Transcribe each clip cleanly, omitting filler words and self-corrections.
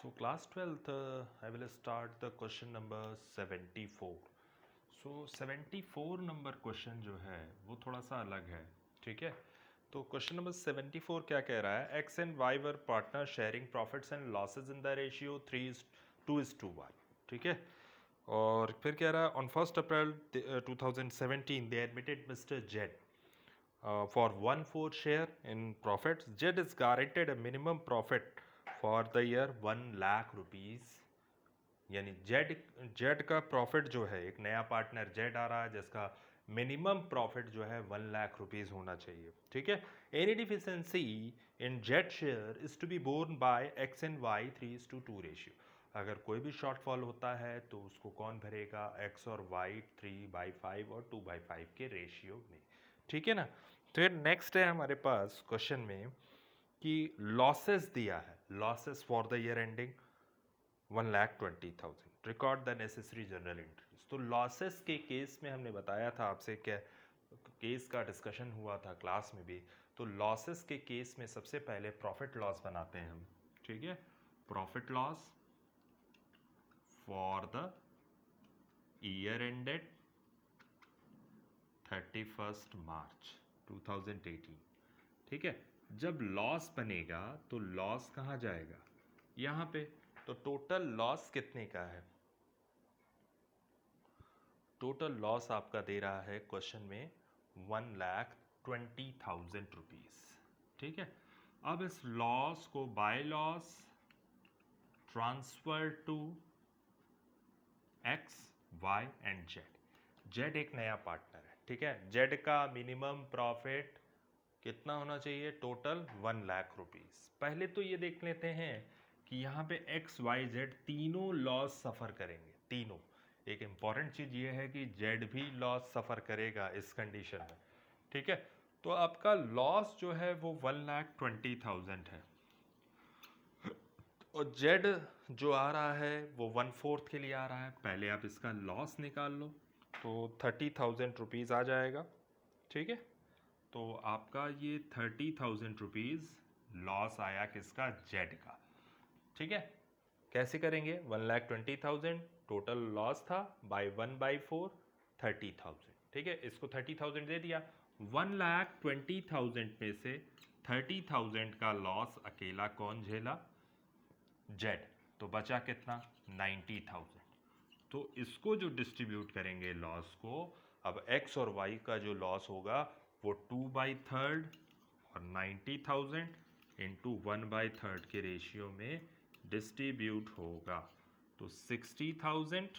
So class 12th, I will start the question number 74. So 74 number question जो है वो थोड़ा सा अलग है, ठीक है। तो क्वेश्चन नंबर 74 क्या कह रहा है, x and why were partner sharing profits and losses in the ratio 3:2:1, ठीक है। और फिर कह रहा है on 1 April 2017 they admitted mister Z for 1/4 share in profits. JED is guaranteed a minimum profit for the year 1 lakh rupees. यानी Z का profit जो है, एक नया पार्टनर जेड आ रहा है जिसका मिनिमम प्रॉफिट जो है 1 लाख रुपीस होना चाहिए, ठीक है। Any deficiency in Z share is to be borne by X and Y 3:2 ratio. अगर कोई भी शॉर्टफॉल होता है तो उसको कौन भरेगा, एक्स और वाई 3/5 और 2/5 के रेशियो में, ठीक है ना। फिर नेक्स्ट है हमारे पास क्वेश्चन में कि लॉसेस दिया है, losses for the year ending 1,20,000, record the necessary general entries. तो लॉसेस के केस में हमने बताया था आपसे, क्या केस का डिस्कशन हुआ था क्लास में भी। तो लॉसेस के केस में सबसे पहले प्रॉफिट लॉस बनाते हैं हम, ठीक है। Profit loss for the year ended 31 March 2018, ठीक है। जब लॉस बनेगा तो लॉस कहाँ जाएगा, यहाँ पे। तो टोटल लॉस कितने का है, टोटल लॉस आपका दे रहा है क्वेश्चन में 1,20,000 रुपीज, ठीक है। अब इस लॉस को by loss transfer to X Y and Z. Z एक नया पार्टनर है, ठीक है। जेड का मिनिमम प्रॉफिट कितना होना चाहिए, टोटल 1 लाख रुपीस। पहले तो ये देख लेते हैं कि यहाँ पे एक्स वाई जेड तीनों लॉस सफ़र करेंगे, तीनों। एक इम्पॉर्टेंट चीज़ ये है कि जेड भी लॉस सफ़र करेगा इस कंडीशन में, ठीक है। तो आपका लॉस जो है वो 1,20,000 है, और जेड जो आ रहा है वो 1/4 के लिए आ रहा है। पहले आप इसका लॉस निकाल लो तो 30,000 रुपीज़ आ जाएगा, ठीक है। तो आपका ये 30,000 रुपीज़ लॉस आया किसका, जेड का, ठीक है। कैसे करेंगे, 1,20,000 टोटल लॉस था, बाय 1/4 30,000, ठीक है। इसको 30,000 दे दिया, 1,20,000 में से 30,000 का लॉस अकेला कौन झेला, जेड। तो बचा कितना, 90,000। तो इसको जो डिस्ट्रीब्यूट करेंगे लॉस को, अब एक्स और वाई का जो लॉस होगा वो 2/3 और 90,000 इंटू 1/3 के रेशियो में डिस्ट्रीब्यूट होगा। तो 60,000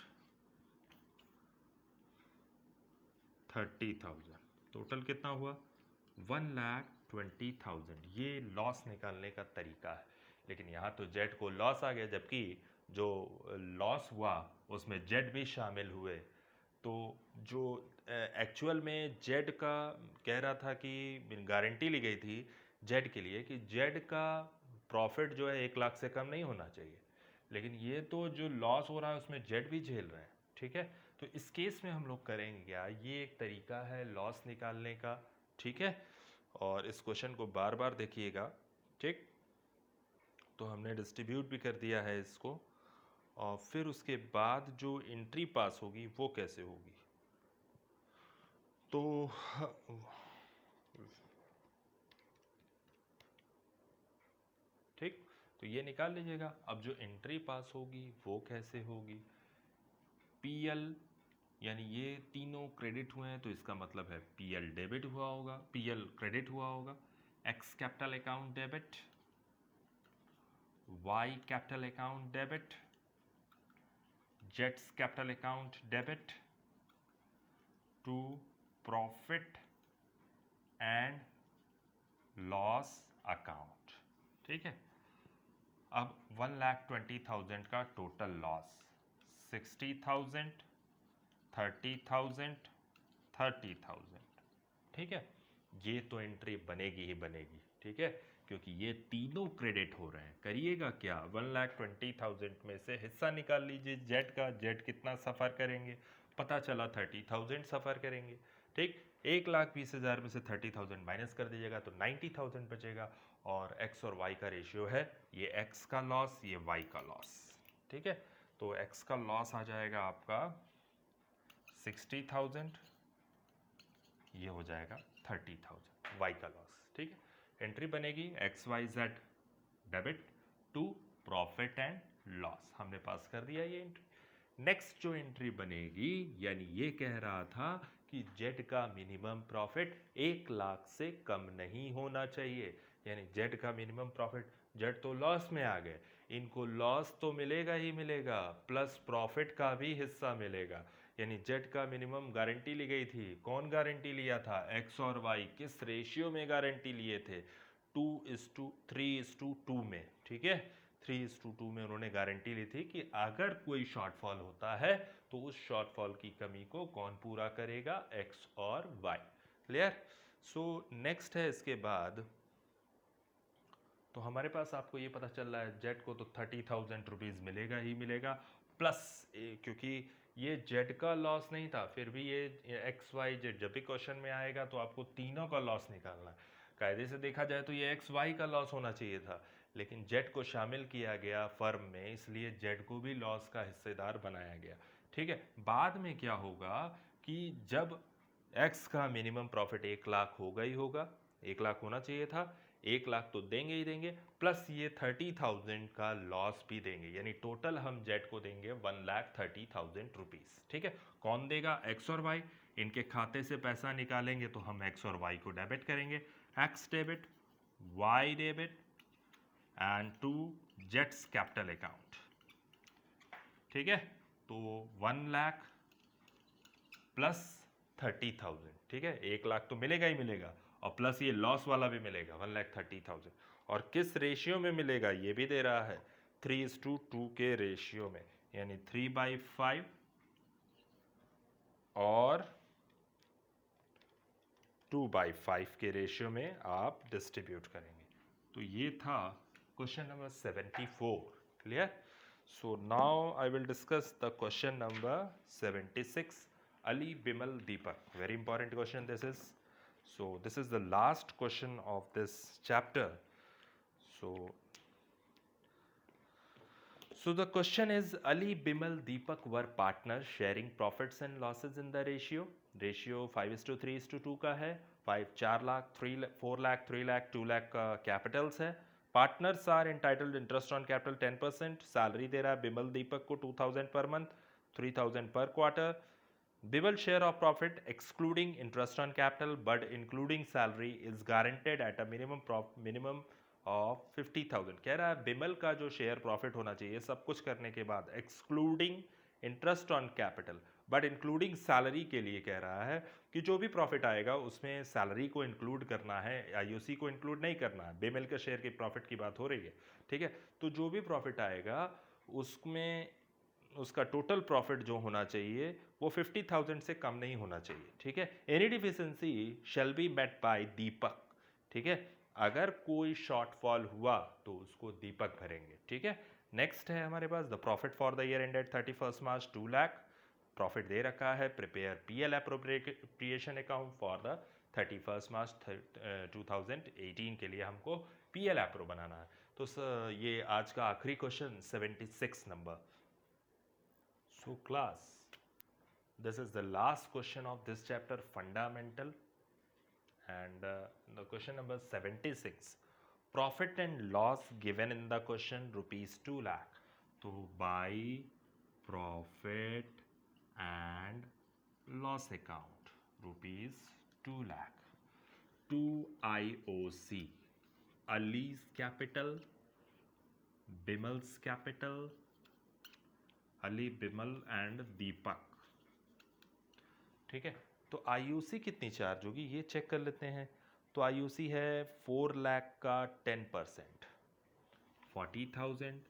30,000 टोटल कितना हुआ, 1,20,000। ये लॉस निकालने का तरीका है। लेकिन यहाँ तो जेड को लॉस आ गया, जबकि जो लॉस हुआ उसमें जेड भी शामिल हुए। तो जो एक्चुअल में जेड का कह रहा था कि गारंटी ली गई थी जेड के लिए कि जेड का प्रॉफिट जो है 1 लाख से कम नहीं होना चाहिए। लेकिन ये तो जो लॉस हो रहा है उसमें जेड भी झेल रहे हैं, ठीक है। तो इस केस में हम लोग करेंगे क्या, ये एक तरीका है लॉस निकालने का, ठीक है। और इस क्वेश्चन को बार बार देखिएगा, ठीक। तो हमने डिस्ट्रीब्यूट भी कर दिया है इसको, और फिर उसके बाद जो एंट्री पास होगी वो कैसे होगी। तो ठीक, तो ये निकाल लीजिएगा। अब जो एंट्री पास होगी वो कैसे होगी, पीएल, यानी ये तीनों क्रेडिट हुए हैं तो इसका मतलब है पीएल डेबिट हुआ होगा, पीएल क्रेडिट हुआ होगा। X capital account debit, Y capital account debit, जेड्स capital account debit to profit and loss account, ठीक है। अब 1,20,000 का टोटल लॉस, 60,000 30,000 30,000, ठीक है। ये तो एंट्री बनेगी ही बनेगी, ठीक है, क्योंकि ये तीनों क्रेडिट हो रहे हैं। करिएगा क्या, 1,20,000 में से हिस्सा निकाल लीजिए जेड का, जेड कितना सफ़र करेंगे, पता चला 30,000 सफ़र करेंगे, ठीक। 1,20,000 में से 30,000 माइनस कर दीजिएगा तो 90,000 बचेगा। और x और y का रेशियो है, ये x का लॉस, ये y का लॉस, ठीक है। तो x का लॉस आ जाएगा आपका 60,000, ये हो जाएगा 30,000 y का लॉस, ठीक है। एंट्री बनेगी XYZ debit to profit and loss, हमने पास कर दिया ये एंट्री। नेक्स्ट जो एंट्री बनेगी, यानी ये कह रहा था कि जेड का मिनिमम प्रॉफिट 1 लाख से कम नहीं होना चाहिए, यानी जेड का मिनिमम प्रॉफिट, जेड तो लॉस में आ गए, इनको लॉस तो मिलेगा ही मिलेगा, प्लस प्रॉफिट का भी हिस्सा मिलेगा, यानी जेड का मिनिमम गारंटी ली गई थी। कौन गारंटी लिया था? एक्स और वाई किस रेशियो में गारंटी लिए थे? 2:3:2 में, ठीक है। 3:2 में उन्होंने गारंटी ली थी कि अगर कोई शॉर्टफॉल होता है तो उस शॉर्टफॉल की कमी को कौन पूरा करेगा? एक्स और वाई। क्लियर? सो नेक्स्ट है इसके बाद, तो हमारे पास आपको ये पता चल रहा है जेड को तो 30,000 रुपीज़ मिलेगा ही मिलेगा, प्लस क्योंकि ये जेड का लॉस नहीं था, फिर भी ये एक्स वाई जेड जब भी क्वेश्चन में आएगा तो आपको तीनों का लॉस निकालना है। कायदे से देखा जाए तो ये एक्स वाई का लॉस होना चाहिए था, लेकिन जेड को शामिल किया गया फर्म में, इसलिए जेड को भी लॉस का हिस्सेदार बनाया गया, ठीक है। बाद में क्या होगा कि जब एक्स का मिनिमम प्रॉफिट 1 लाख होगा ही होगा, 1 लाख होना चाहिए था, 1 लाख तो देंगे ही देंगे, प्लस ये 30,000 का लॉस भी देंगे, यानी टोटल हम जेड को देंगे 1,30,000 रुपीज़, ठीक है। कौन देगा? एक्स और वाई। इनके खाते से पैसा निकालेंगे तो हम एक्स और वाई को डेबिट करेंगे, X debit, Y debit and to जेट्स कैपिटल अकाउंट, ठीक है। तो 1 लाख प्लस 30,000, ठीक है। 1 लाख तो मिलेगा ही मिलेगा, और प्लस ये लॉस वाला भी मिलेगा 1,30,000, और किस रेशियो में मिलेगा ये भी दे रहा है, 3:2 के रेशियो में, यानी 3/5 और 2/5 के रेशियो में आप डिस्ट्रीब्यूट करेंगे। तो ये था question number 74। Clear? So now I will discuss the question number 76, Ali, Bimal, Deepak. Very important question this is. So this is the last question of this chapter. So the question is, Ali, Bimal, Deepak were partners sharing profits and losses in the ratio. Ratio 5:3:2 का है। 4 लाख, 4 लाख, 3 लाख, 2 लाख का capitals है। Partners are entitled interest on capital 10%। Salary दे रहा है बिमल दीपक को 2,000 per month, 3,000 पर quarter. Bimal share of profit excluding interest on capital but including salary is guaranteed at a minimum of 50,000। कह रहा है बिमल का जो शेयर प्रॉफिट होना चाहिए सब कुछ करने के बाद, excluding interest on capital but including salary के लिए कह रहा है कि जो भी प्रॉफिट आएगा उसमें सैलरी को इंक्लूड करना है, आईओसी को इंक्लूड नहीं करना है। बिमल के शेयर के प्रॉफिट की बात हो रही है, ठीक है। तो जो भी प्रॉफिट आएगा उसमें उसका टोटल प्रॉफिट जो होना चाहिए वो 50,000 से कम नहीं होना चाहिए, ठीक है। Any deficiency shall be met by Deepak, ठीक है। अगर कोई शॉर्टफॉल हुआ तो उसको दीपक भरेंगे, ठीक है। नेक्स्ट है हमारे पास the profit for the year ended 31 March 2 lakh. Profit दे रखा है, prepare PL appropriation account for the 31 March 2018 के लिए हमको पीएल एप्रो बनाना है। तो ये आज का आखिरी question 76 number. So class, this is the last question of this chapter, fundamental, and the question number 76, profit and loss given in the question rupees 2 lakh. So by profit and loss account rupees 2 lakh to IOC, Ali's capital, Bimal's capital, Ali, Bimal and Deepak, ठीक है। तो IUC कितनी charge होगी ये check कर लेते हैं। तो आईयूसी है 4 लाख का 10%, 40,000,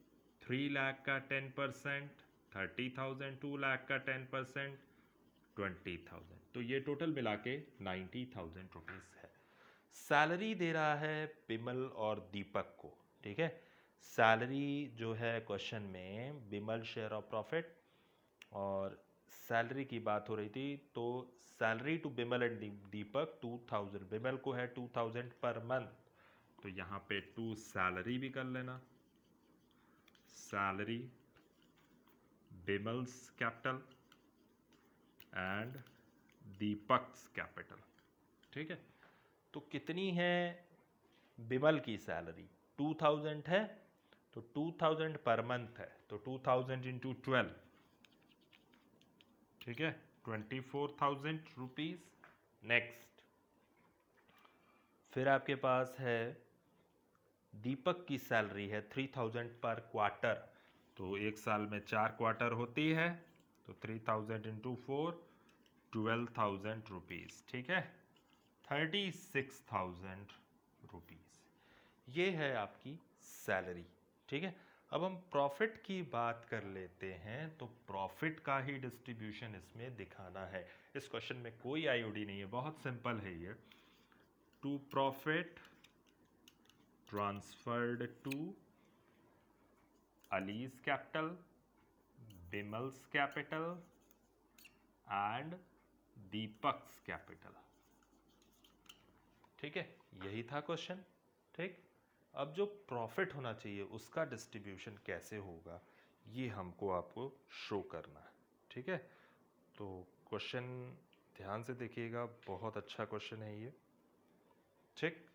3 लाख का 10%, 30,000, 2 लाख का 10%, 20,000, तो ये टोटल मिला के 90,000 रुपीज़ है। सैलरी दे रहा है बिमल और दीपक को, ठीक है। सैलरी जो है क्वेश्चन में बिमल शेयर ऑफ प्रॉफिट, और सैलरी की बात हो रही थी, तो सैलरी टू बिमल एंड दीपक 2,000, बिमल को है 2,000 पर मंथ, तो यहाँ पे टू सैलरी भी कर लेना, salary बिमल्स capital and Deepak's capital. ठीक है, तो कितनी है बिमल की सैलरी? 2000 है, तो 2000 पर मंथ है, तो 2000 इंटू 12, ठीक है, 24,000 रुपीज। नेक्स्ट, फिर आपके पास है दीपक की सैलरी है 3000 पर क्वार्टर, तो एक साल में 4 क्वार्टर होती है, तो 3000 इंटू 4, 12,000 रुपीज़। ठीक है, 36,000 रुपीज़, ये है आपकी सैलरी। ठीक है, अब हम प्रॉफिट की बात कर लेते हैं, तो प्रॉफिट का ही डिस्ट्रीब्यूशन इसमें दिखाना है। इस क्वेश्चन में कोई आईओडी नहीं है, बहुत सिंपल है ये। To profit transferred to Ali's capital, Bimal's capital and Deepak's capital. ठीक है, यही था क्वेश्चन। ठीक, अब जो प्रॉफिट होना चाहिए उसका डिस्ट्रीब्यूशन कैसे होगा, ये हमको आपको शो करना है। ठीक है, तो क्वेश्चन ध्यान से देखिएगा, बहुत अच्छा क्वेश्चन है ये। ठीक,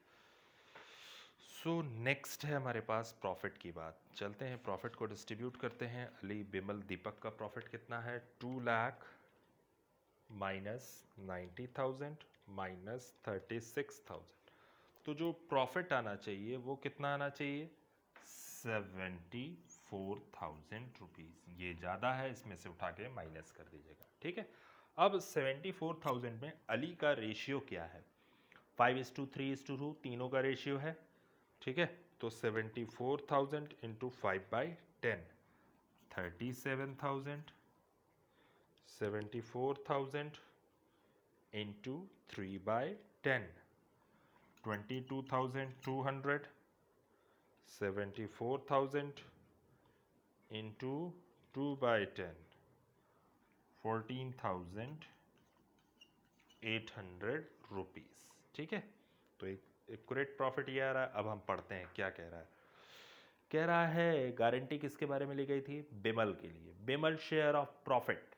सो नेक्स्ट है हमारे पास प्रॉफिट की बात। चलते हैं प्रॉफिट को डिस्ट्रीब्यूट करते हैं। अली, बिमल, दीपक का प्रॉफिट कितना है? 2 लाख माइनस 90,000 माइनस 36,000। तो जो प्रॉफिट आना चाहिए वो कितना आना चाहिए? 74,000 रुपीज़। ये ज़्यादा है, इसमें से उठा के माइनस कर दीजिएगा। ठीक है, अब 74,000 में अली का रेशियो क्या है? 5:3:2, तीनों का रेशियो है। ठीक है, तो 74,000 इंटू 5/10, 37,000, 74,000 इंटू 3/10, 22,200, 74,000 इंटू 2/10, 14,800 रुपीज़। ठीक है, तो एक एक्यूरेट प्रॉफिट ये आ रहा है। अब हम पढ़ते हैं क्या कह रहा है। कह रहा है गारंटी किसके बारे में ली गई थी? बिमल के लिए। Bimal share of profit,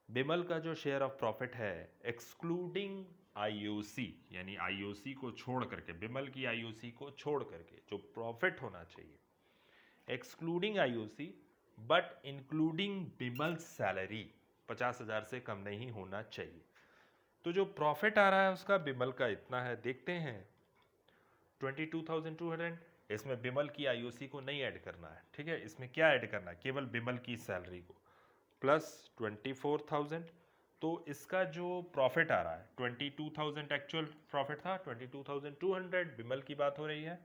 Bimal का जो शेयर ऑफ प्रॉफिट है एक्सक्लूडिंग आईओसी, यानी आईओसी को छोड़ करके, बिमल की आईओसी को छोड़ करके जो प्रॉफिट होना चाहिए, excluding IOC but including Bimal salary, 50,000 से कम नहीं होना चाहिए। तो जो प्रॉफिट आ रहा है उसका बिमल का इतना है, देखते हैं 22,200। इसमें बिमल की आईओसी को नहीं ऐड करना है। ठीक है, इसमें क्या ऐड करना है? केवल बिमल की सैलरी को, प्लस 24,000। तो इसका जो प्रॉफिट आ रहा है 22,000 एक्चुअल प्रॉफिट था, 22,200 बिमल की बात हो रही है,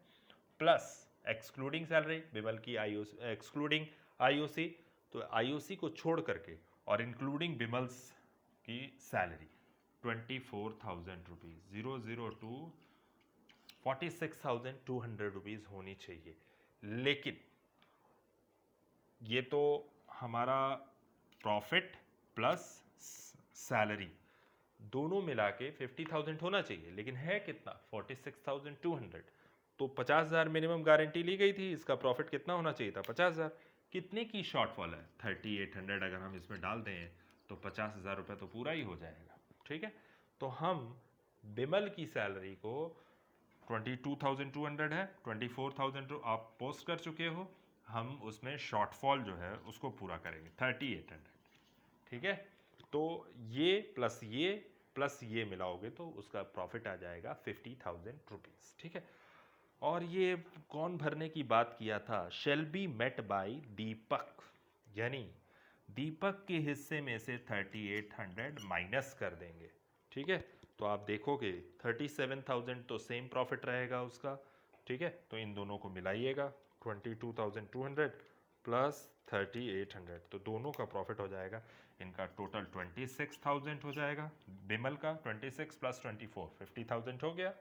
प्लस एक्सक्लूडिंग सैलरी, बिमल की आईओसी, एक्सक्लूडिंग आईओसी, तो आईओसी को छोड़ करके और इंक्लूडिंग बिमल्स की सैलरी 24,000 रुपीज़, 002 46,200 रुपीज़ होनी चाहिए। लेकिन ये तो हमारा प्रॉफिट प्लस सैलरी दोनों मिला के 50,000 होना चाहिए, लेकिन है कितना? 46,200। तो 50,000 मिनिमम गारंटी ली गई थी, इसका प्रॉफिट कितना होना चाहिए था? 50,000। कितने की शॉर्टफॉल है? 3800। अगर हम इसमें डाल दें तो 50,000 रुपये तो पूरा ही हो जाएगा। ठीक है, तो हम बिमल की सैलरी को 22,200 है, 24,000 आप पोस्ट कर चुके हो, हम उसमें शॉर्टफॉल जो है उसको पूरा करेंगे 3800। ठीक है, तो ये प्लस ये मिलाओगे तो उसका प्रॉफिट आ जाएगा 50,000 रुपीज़। ठीक है, और ये कौन भरने की बात किया था? शेल बी मेट बाय दीपक, यानी दीपक के हिस्से में से 3800 माइनस कर देंगे। ठीक है, तो आप देखोगे 37,000 तो सेम प्रॉफिट रहेगा उसका। ठीक है, तो इन दोनों को मिलाइएगा, 22,200 प्लस 3800, तो दोनों का प्रॉफिट हो जाएगा, इनका टोटल 26,000 हो जाएगा। बिमल का 26 प्लस 24 50,000 हो गया।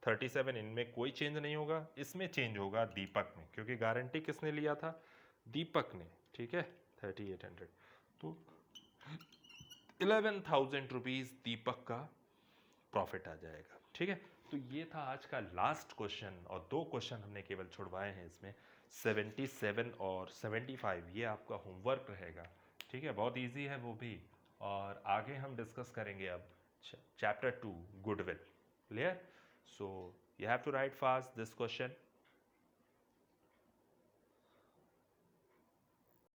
37 इनमें कोई चेंज नहीं होगा, इसमें चेंज होगा दीपक में, क्योंकि गारंटी किसने लिया था? दीपक ने। ठीक है, 3800, तो 11,000 रुपीज़ दीपक का प्रॉफिट आ जाएगा। ठीक है, तो ये था आज का लास्ट क्वेश्चन और 2 क्वेश्चन हमने केवल छुड़वाए हैं इसमें। 77 और 75 ये आपका होमवर्क रहेगा, ठीक है, बहुत इजी है वो भी। और आगे हम डिस्कस करेंगे अब chapter 2 goodwill. Clear? So you have to write fast this question